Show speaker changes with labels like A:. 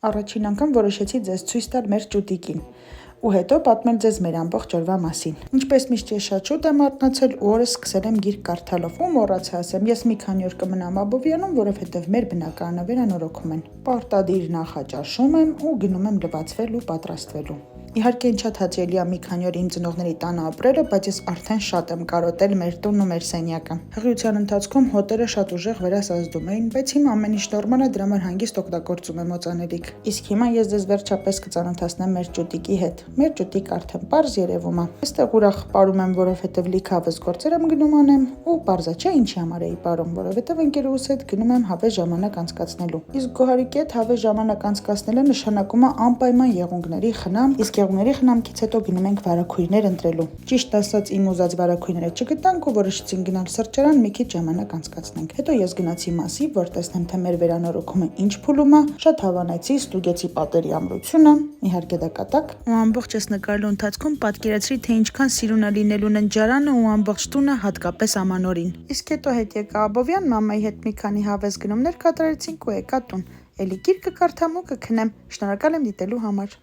A: Առաջին անգամ որոշեցի ձեզ ցույց տալ մեր ճուտիկին ու հետո պատմել ձեզ մեր ամբողջ օրվա մասին։ Ինչպես միշտ ես շատ շուտ եմ արթնացել ու օրս սկսել եմ գիրք կարդալով ու մոռացա ասեմ, ես մի քանի օր կմնամ Աբովյանում, որովհետև մեր բնակարանը վերանորոգում են։ Պարտադիր նախաճաշում եմ ու գնում եմ լվացվել ու պատրաստվելու։ Իհարկե ինձ շատ հաճելի է մի քանի օր իմ ծնողների տանը ապրելը, բայց ես արդեն շատ եմ կարոտել մեր տունն ու մեր սենյակը։ Հղիության ընթացքում հոտերը շատ ուժեղ վերասազդում էին, բայց հիմա ամեն ինչ նորմալ է, դրա համար հանգիստ օգտագործում եմ օծանելիք։ Իսկ հիմա ես ձեզ վերջապես կծանոթացնեմ մեր ճուտիկի հետ։ Մեր ճուտիկը արդեն պարզ երևում է։ Այստեղ ուրախ պարում եմ, որովհետև լիքավыз գործեր եմ գնում անեմ, ու պարզա չէ ինչի համար էի պարում, որովհետև ընկերուս հետ գնում եմ հավես ժամանակ անցկացնելու։ Իսկ Գոհարիկի հետ հավես ժամանակ անցկացնելը նշանակում է անպայման եղունգների խնամ, իսկ եղունգների խնամքից հետո գնում ենք վարագույրներ ընտրելու։ Ճիշտ ասած, իմ ուզած վարագույրները չգտանք ու որոշեցինք գնալ սրճարան մի քիչ ժամանակ անցկացնենք։ Հետո ես գնացի Մասիվ, որ տեսնեմ, թե մեր վերանորոգումը ինչ փուլում է, շատ հավանեցի, ստուգեցի պատերի ամրությունը, իհարկե դա կատակ, ու ամբողջ այս նկարելու ընթացքում պատկերացրի, թե ինչքան սիրուն է լինելու ննջարանը ու ամբողջ տունը, հատկապես ամանորին։ Իսկ հետո հետ եկա Աբովյան, մամայի հետ մի քանի հավես գնումներ կատարեցինք ու եկա տուն։ Էլի գիրքը կարդամ ու կքնեմ։ Շնորհակալ եմ դիտելու համար։